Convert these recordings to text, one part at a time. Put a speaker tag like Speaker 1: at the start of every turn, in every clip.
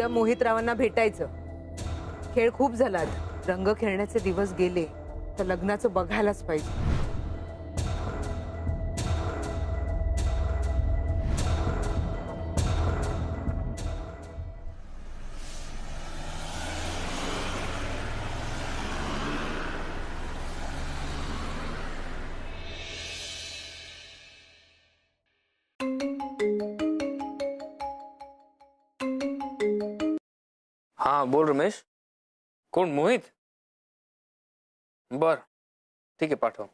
Speaker 1: मोहितरावांना भेटायचं. खेळ खूप झाला, रंग खेळण्याचे दिवस गेले, तर लग्नाचं बघायलाच पाहिजे.
Speaker 2: हाँ बोल रमेश. कोण मोहित? बर ठीक आहे पाठव.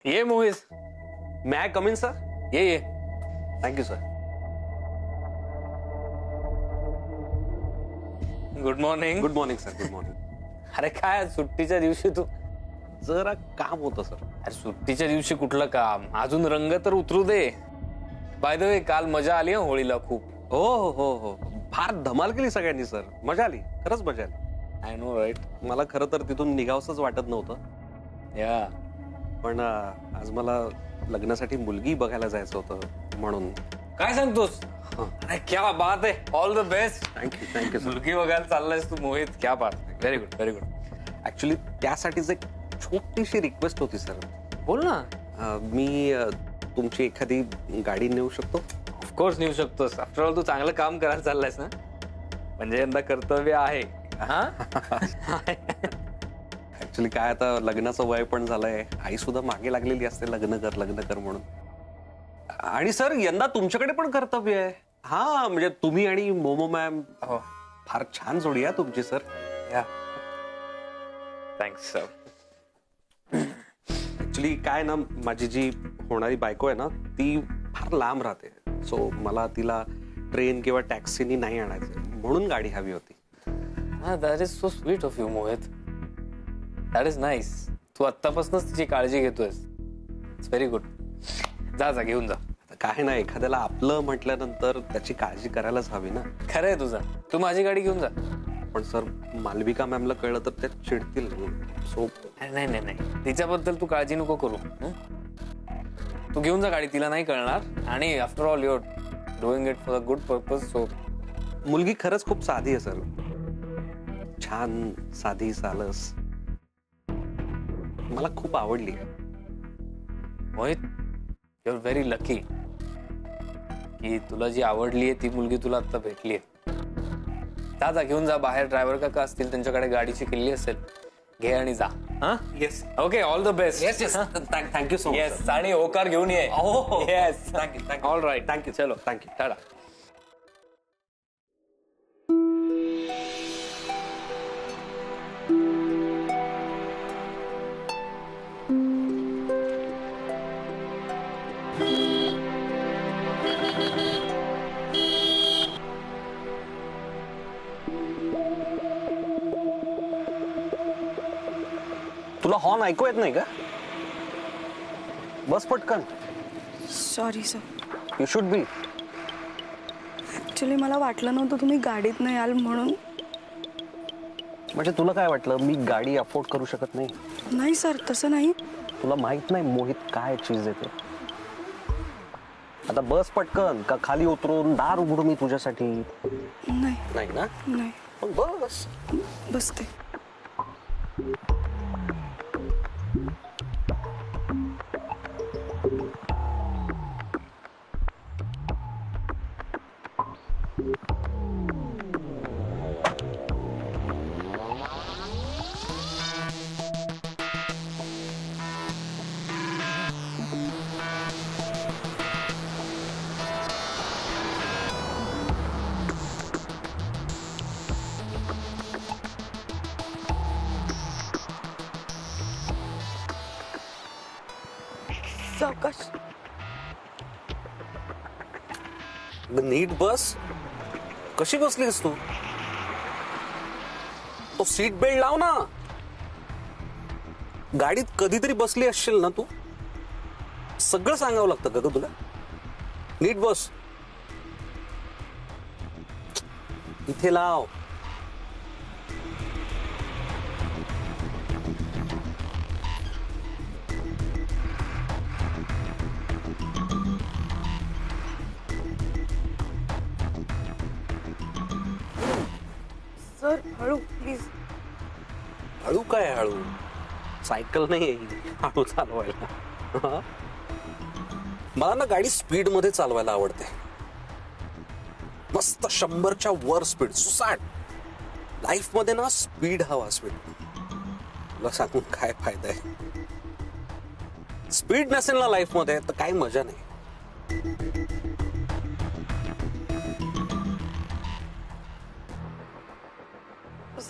Speaker 2: ये Mohit.
Speaker 3: May I come in, sir?
Speaker 2: ये
Speaker 3: Thank you, sir.
Speaker 2: Good morning.
Speaker 3: Good morning, sir. Good morning.
Speaker 2: अरे काय आज सुट्टीच्या दिवशी तू?
Speaker 3: जरा काम होतं सर.
Speaker 2: अरे सुट्टीच्या दिवशी कुठलं काम? अजून रंग तर उतरू दे. बाय द वे काल मजा आली हं होळीला खूप.
Speaker 3: हो हो हो हो फार धमाल केली सगळ्यांनी सर. मजा आली, खरंच मजा आली.
Speaker 2: I know right.
Speaker 3: मला खरं तर तिथून निघावसंच वाटत नव्हतं,
Speaker 2: या
Speaker 3: पण आज मला लग्नासाठी मुलगी बघायला जायचं होतं म्हणून.
Speaker 2: काय सांगतोस? अरे क्या बात आहे. All the best.
Speaker 3: Thank you sir.
Speaker 2: मुलगी बघायला चाललायस तू मोहित. क्या बात. Very good very good.
Speaker 3: Actually त्यासाठीच एक छोटीशी रिक्वेस्ट होती सर.
Speaker 2: बोल ना.
Speaker 3: मी तुमची एखादी गाडी नेऊ शकतो?
Speaker 2: ऑफकोर्स नेऊ शकतोस. आफ्टर ऑल तू चांगलं काम करायला चाललायस ना, म्हणजे यंदा कर्तव्य आहे. हा
Speaker 3: ऍक्च्युली काय आता लग्नाचं वय पण झालंय, आई सुद्धा मागे लागलेली असते लग्न कर म्हणून. आणि सर यंदा तुमच्याकडे पण कर्तव्य आहे. हा म्हणजे तुम्ही आणि मोमो मॅम फार छान जोडी आहे तुमची सर.
Speaker 2: या थँक्स सर.
Speaker 3: ऍक्च्युली काय ना, माझी जी होणारी बायको आहे ना ती फार लांब राहते, सो मला तिला ट्रेन किंवा टॅक्सीनी नाही आणायचं, म्हणून गाडी हवी होती.
Speaker 2: That is so sweet of you Mohit. That is nice. तू आत्तापासूनच तिची काळजी घेतोयस. It's very good. जा जा घेऊन जा.
Speaker 3: काय ना, एखाद्याला आपलं म्हटल्यानंतर त्याची काळजी करायलाच हवी ना.
Speaker 2: खरं आहे तुझं. तू माझी गाडी घेऊन जा.
Speaker 3: पण सर मालविका मॅमला कळलं तर त्या चिडतील, सो.
Speaker 2: नाही नाही नाही, तिच्याबद्दल तू काळजी नको करू. तू घेऊन जा गाडी, तिला नाही कळणार. आणि after all your doing it for a good purpose. So
Speaker 3: मुलगी खरंच खूप साधी आहे सर. छान साधी सालस. मला खूप आवडली.
Speaker 2: Mohit you are very lucky की तुला जी आवडली आहे ती मुलगी तुला आता भेटली आहे. जा घेऊन जा. बाहेर ड्रायव्हर काका असतील, त्यांच्याकडे गाडीची किल्ली असेल. घे आणि जा. हा
Speaker 3: yes.
Speaker 2: Okay all the best.
Speaker 3: Yes thank you so much.
Speaker 2: Yes. आणि होकार घेऊन ये. Yes
Speaker 3: thank you.
Speaker 2: All right.
Speaker 3: Thank you.
Speaker 2: चलो
Speaker 3: थँक्यू.
Speaker 2: टाटा.
Speaker 3: तुला हॉर्न ऐकू येत नाही का? बस पटकन.
Speaker 4: Sorry sir.
Speaker 3: You should be.
Speaker 4: Actually मला वाटलं नव्हतं तुम्ही गाडीत नाही याल म्हणून.
Speaker 3: म्हणजे तुला काय वाटलं मी गाडी अफोर्ड करू शकत नाही?
Speaker 4: नाही सर, तसं नाही.
Speaker 3: तुला माहित नाही मोहित काय चीज येते. आता बस पटकन, का खाली उतरून दार उघडू मी तुझ्यासाठी?
Speaker 4: नाही
Speaker 3: नाही ना?
Speaker 4: नाही,
Speaker 3: पण बस.
Speaker 4: बसते. सावकाश.
Speaker 3: नीट बस. कशी बसलीस तू? तो सीट बेल्ट लाव ना. गाडीत कधीतरी बसली असशील ना तू. सगळं सांगावं लागतं का ग तुला? नीट बस. इथे लाव.
Speaker 4: सर हळू प्लीज.
Speaker 3: हळू काय हळू? सायकल नाही आहे हळू चालवायला. हा? मला ना गाडी स्पीड मध्ये चालवायला आवडते. मस्त 100च्या वर स्पीड सुसाट. लाईफ मध्ये ना स्पीड हवा. स्पीड तुला सांगून काय फायदा आहे? स्पीड नसेल ना लाईफ मध्ये तर काही मजा नाही.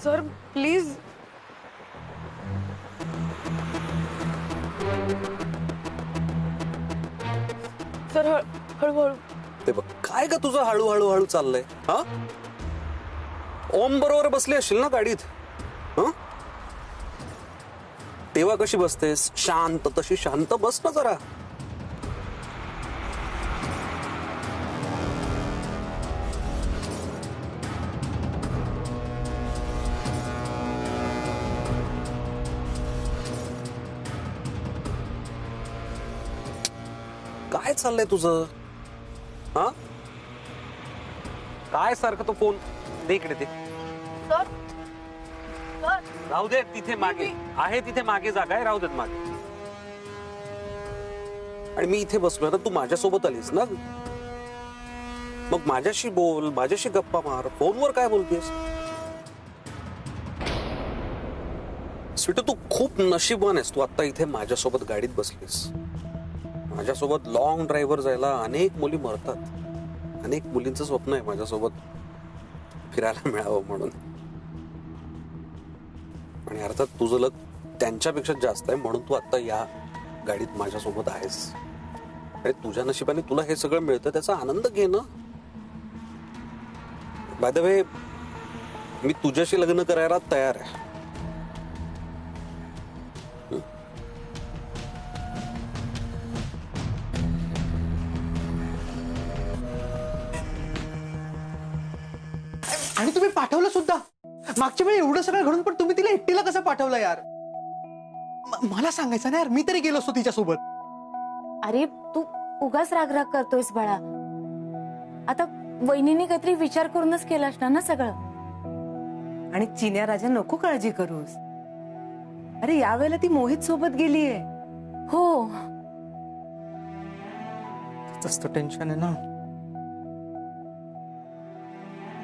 Speaker 4: Sir please. सर हळूहळू.
Speaker 3: ते बघ काय का तुझं हळूहळू हळू चाललंय. हा ओम बरोबर बसली असशील ना गाडीत. हं? तेव्हा कशी बसतेस शांत, तशी शांत बस ना जरा. काय चाललंय तुझं? हा काय सारखं तो फोन दे इकडे. ते
Speaker 4: सर
Speaker 3: राहू दे तिथे मागे आहे. तिथे मागे जागा आहे. राहू देत मागे. आणि मी इथे बसलोय ना. तू माझ्यासोबत आलीस ना. मग माझ्याशी बोल, माझ्याशी गप्पा मार. फोनवर काय बोलतेस? स्वीटू तू खूप नशीबवान आहेस. तू आता इथे माझ्यासोबत गाडीत बसलीस. माझ्यासोबत लॉंग ड्राईव्हवर जायला अनेक मुली मरतात. अनेक मुलींचं स्वप्न आहे माझ्यासोबत फिरायला मिळावं म्हणून. आणि अर्थात तुझं लग त्यांच्यापेक्षा जास्त आहे म्हणून तू आता या गाडीत माझ्यासोबत आहेस. आणि तुझ्या नशिबाने तुला हे सगळं मिळतं त्याचा आनंद घे ना. बाय द वे मी तुझ्याशी लग्न करायला तयार आहे.
Speaker 5: आणि तुम्ही पाठवलं सुद्धा. मागच्या वेळी एवढं सगळं घडून पण तुम्ही तिला एकटीला कसं पाठवलं यार? मला सांगायचं ना यार. मी तरी गेलो असतो तिच्यासोबत.
Speaker 6: अरे तू उगाच राग करतोयस बाळा. आता वहिनीने काहीतरी विचार करूनच केला असणार ना सगळं.
Speaker 1: आणि चिन्या राजा नको काळजी करूस. अरे यावेळेला ती मोहित सोबत गेलीये.
Speaker 6: हो
Speaker 5: तसं टेन्शन आहे ना.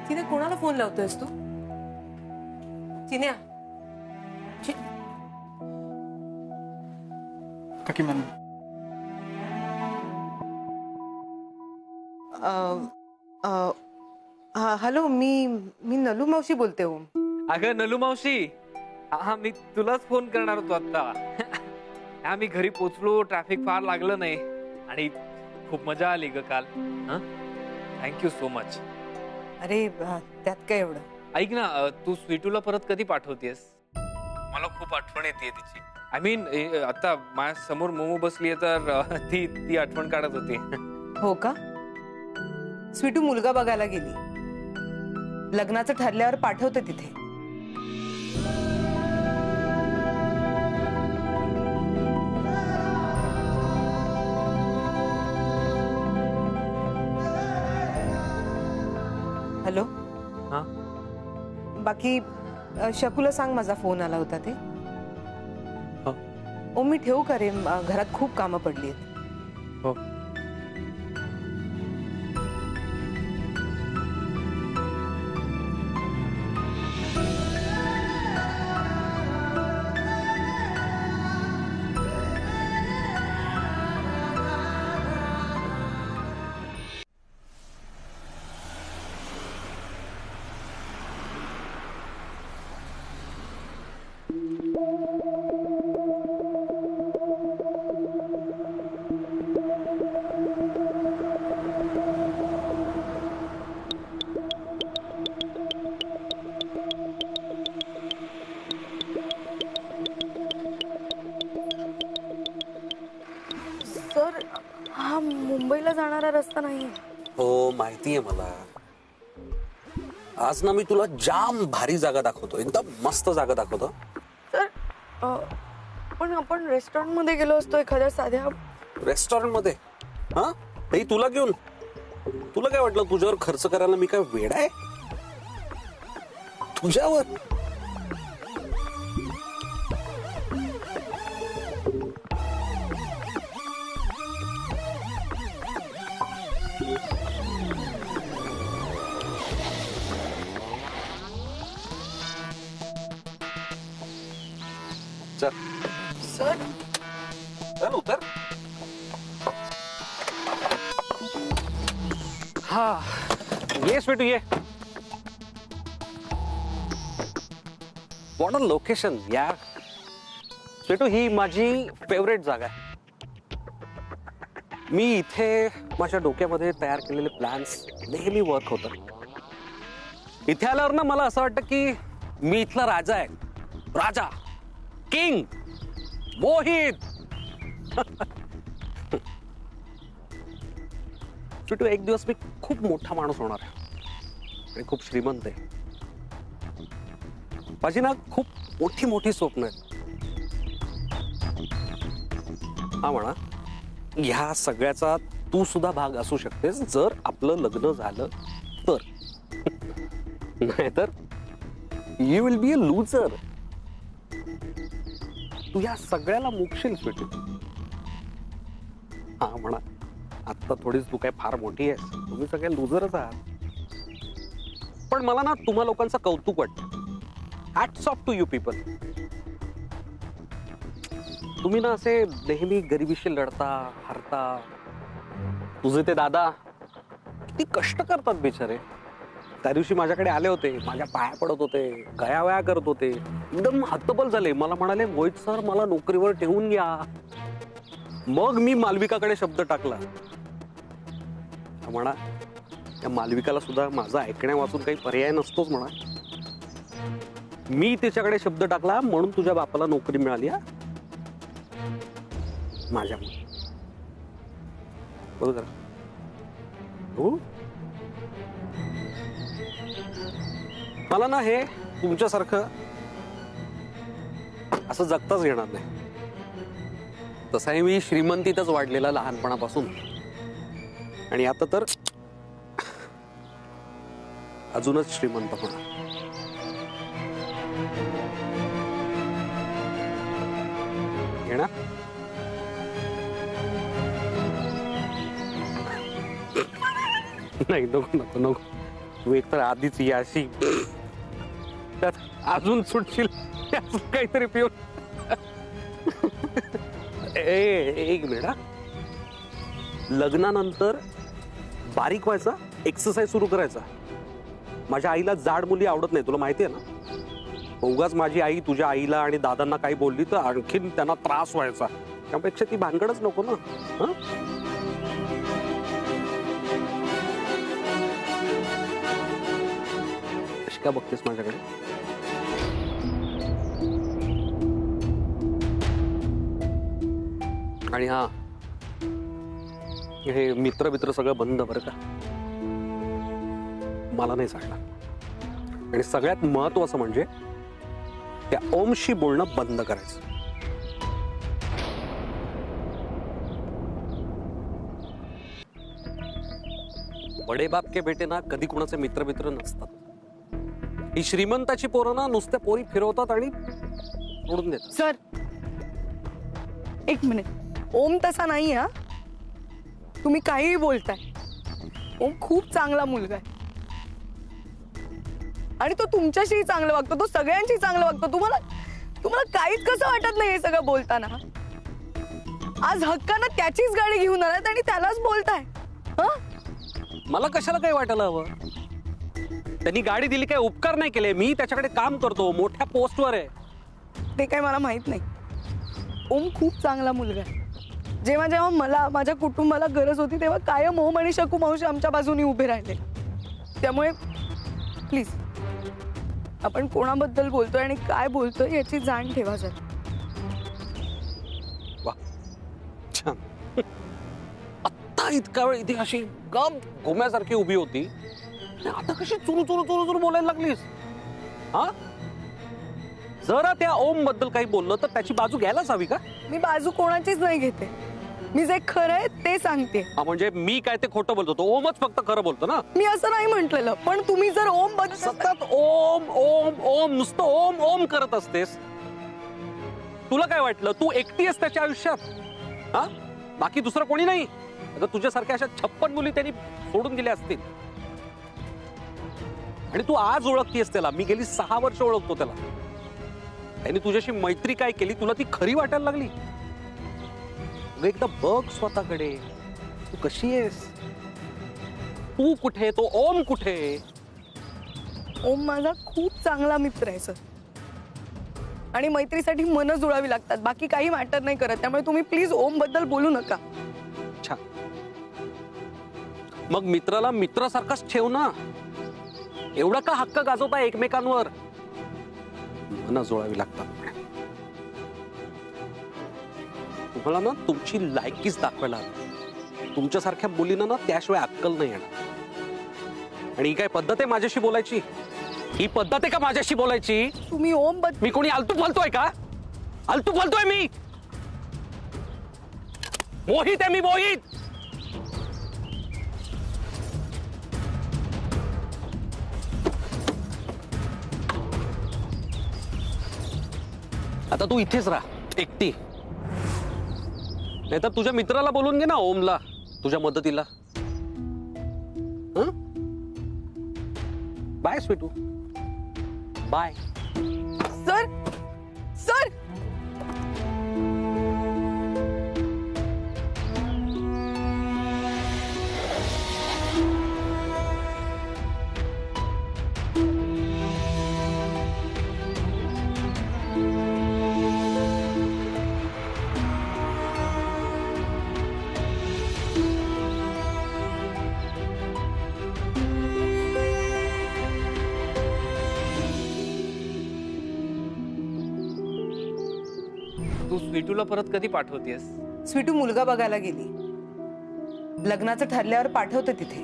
Speaker 1: चिन्या कोणाला फोन लावतोयस तू? चिन्या
Speaker 5: काकी मॅम.
Speaker 1: हॅलो मी नलू मावशी बोलते. हो
Speaker 2: अगं नलू मावशी, हा मी तुलाच फोन करणार होतो आता. हा मी घरी पोचलो. ट्रॅफिक फार लागलं नाही आणि खूप मजा आली ग काल. Thank you so much.
Speaker 1: अरे त्यात काय एवढं.
Speaker 2: ऐक ना, तू स्वीटूला परत कधी पाठवतेस? मला खूप आठवण येते तिची. आय मीन आता माझ्या समोर मोमो बसलीये तर ती आठवण काढत होती.
Speaker 1: हो का? स्वीटू मुलगा बघायला गेली. लग्नाचं ठरल्यावर पाठवते तिथे. हॅलो.
Speaker 2: हा
Speaker 1: बाकी शकूला सांग माझा फोन आला होता ते.
Speaker 2: हो.
Speaker 1: ओ मी ठेवू का रे? घरात खूप कामं पडली आहेत.
Speaker 2: हो.
Speaker 4: सर हा मुंबईला जाणारा रस्ता नाही.
Speaker 3: हो माहितीये मला. आज ना मी तुला जाम भारी जागा दाखवतो. एकदम मस्त जागा दाखवतो.
Speaker 4: सर पण आपण रेस्टॉरंट मध्ये गेलो असतो एखाद्या साध्या.
Speaker 3: रेस्टॉरंट मध्ये? हा ते तुला घेऊन? तुला काय वाटलं तुझ्यावर खर्च करायला मी काय वेडा आहे? तुझ्यावर? चल
Speaker 4: सर
Speaker 3: चल उतर. हा ये स्वीटू ये. व्हॉट अ लोकेशन यार. स्वीटू ही माझी फेवरेट जागा आहे. मी इथे माझ्या डोक्यामध्ये तयार केलेले प्लॅन्स नेहमी वर्क होतात. इथे आल्यावर ना मला असं वाटतं की मी इथला राजा आहे. राजा, किंग, मोहित. स्वीटू एक दिवस मी खूप मोठा माणूस होणार आहे आणि खूप श्रीमंत आहे. माझी ना खूप मोठी मोठी स्वप्न आहेत. हा म्हणा ह्या सगळ्याचा तू सुद्धा भाग असू शकतेस जर आपलं लग्न झालं तर. नाहीतर you will be a loser. तू या सगळ्याला मुकशील स्वीटू. हा म्हणा आता थोडीच तू काय फार मोठी आहेस. तुम्ही सगळे लूजरच आहात. पण मला ना तुम्हा लोकांचं कौतुक वाटतं. Hats off to you people. तुम्ही ना असे नेहमी गरिबीशी लढता हरता. तुझे ते दादा किती कष्ट करतात बिचारे. त्या दिवशी माझ्याकडे आले होते, माझ्या पाया पडत होते, गयावया करत होते, एकदम हतबल झाले. मला म्हणाले मोहित सर मला नोकरीवर ठेवून घ्या. मग मी मालविकाकडे शब्द टाकला. म्हणा त्या मालविकाला सुद्धा माझा ऐकण्या वाचून काही पर्याय नसतोच म्हणा. मी तिच्याकडे शब्द टाकला म्हणून तुझ्या बापाला नोकरी मिळाली. हा माझ्यामुळे बरोबर. हो मला ना हे तुमच्यासारखं असं जगताच येणार नाही. तसाही मी श्रीमंतीतच वाढलेला लहानपणापासून आणि आता तर अजूनच श्रीमंत होणार. येणार नाही. नको नको नको. तू एकतर आधीच याशी त्यात अजून सुटशील काहीतरी पिऊन. एक मिनिट. लग्नानंतर बारीक व्हायचा, एक्सरसाइज सुरू करायचा. माझ्या आईला जाड मुली आवडत नाही, तुला माहिती आहे ना. उगाच माझी आई तुझ्या आईला आणि दादांना काही बोलली तर आणखीन त्यांना त्रास व्हायचा. त्यापेक्षा ती भानगडच नको ना. हा कशी का बघतेस माझ्याकडे. आणि हा हे मित्र मित्र सगळं बंद बरं का. मला नाही चालणार. आणि सगळ्यात महत्वाचं म्हणजे त्या ओमशी बोलणं बंद करायचं. बडे बाप के बेटे ना कधी कुणाचे मित्र मित्र नसतात. ही श्रीमंताची पोरं ना नुसत्या पोरी फिरवतात आणि सोडून देतात.
Speaker 4: सर एक मिनिट. ओम तसा नाही. हा तुम्ही काहीही बोलताय. ओम खूप चांगला मुलगा आहे आणि तो तुमच्याशी चांगलं वागतो. तो सगळ्यांशी चांगलं वागतो. तुम्हाला काहीच कसं वाटत नाही हे सगळं बोलताना. आज हक्कानं त्याचीच गाडी घेऊन आलात आणि त्यालाच बोलताय. हा
Speaker 3: मला कशाला काही वाटायला हवं. त्यांनी गाडी दिली काय उपकार नाही केले. मी त्याच्याकडे काम करतो, मोठ्या पोस्टवर आहे.
Speaker 4: ते काय मला माहित नाही. ओम खूप चांगला मुलगा आहे. जेव्हा जेव्हा मला माझ्या कुटुंबाला गरज होती तेव्हा कायम ओम आणि शकू मावशी आमच्या बाजूने उभे राहिले. त्यामुळे प्लीज आपण कोणाबद्दल बोलतोय आणि काय बोलतोय याची जाण ठेवा जरा.
Speaker 3: वा छान. आत्ता इतका वेळ इथे अशी गप घुम्यासारखी उभी होती, आता कशी चुरू चुरू चुरू चुरू बोलायला लागलीस. हा जरा त्या ओम बद्दल काही बोललं तर त्याची बाजू घ्यायलाच हवी का.
Speaker 4: मी बाजू कोणाचीच नाही घेते. मी जे खरं आहे ते सांगते.
Speaker 3: हा, म्हणजे मी काय ते खोटं बोलतो, तो ओमच फक्त खरं बोलतो ना.
Speaker 4: मी असं नाही म्हटलेलं, पण तुम्ही जर ओम
Speaker 3: सतत ओम ओम ओम नुसतं ओम ओम करत असतेस. तुला काय वाटलं तू एकटी आहेस त्याच्या आयुष्यात? हा, बाकी दुसरं कोणी नाही? आता तुझ्यासारख्या अशा 56 मुली त्यांनी सोडून दिल्या असतील. आणि तू आज ओळखतीयस त्याला, मी गेली 6 वर्ष ओळखतो त्याला. त्यांनी तुझ्याशी मैत्री काय केली तुला ती खरी वाटायला लागली. एकदा बघ स्वतःकडे, तू कशी आहेस? तू कुठे, तो ओम कुठे?
Speaker 4: ओम माझा खूप चांगला मित्र आहे सर, आणि मैत्रीसाठी मन जुळावी लागतात, बाकी काही मॅटर नाही करत. त्यामुळे तुम्ही प्लीज ओम बद्दल बोलू नका.
Speaker 3: अच्छा, मग मित्राला मित्रासारखाच ठेव ना. एवढा का हक्क गाजवता एकमेकांवर? मन जुळावी लागतात. तुम्हाला ना तुमची लायकीच दाखवायला हवी. तुमच्यासारख्या मुलींना ना त्याशिवाय अक्कल नाही येणार. आणि ही काय पद्धत आहे माझ्याशी बोलायची? ही पद्धत आहे का माझ्याशी बोलायची?
Speaker 4: तुम्ही ओम बद्दल
Speaker 3: मी कोणी आलतू फालतोय का? आलतू फालतोय मी? मोहित आहे मी, मोहित. आता तू इथेच राहा एकटी. नाही तर तुझ्या मित्राला बोलून घे ना, ओमला, तुझ्या मदतीला. Bye Sweetu, bye.
Speaker 4: Sir sir
Speaker 2: तू स्वीटूला परत कधी पाठवतेस?
Speaker 1: स्वीटू मुलगा बघायला गेली. लग्नाचं ठरल्यावर पाठवते तिथे.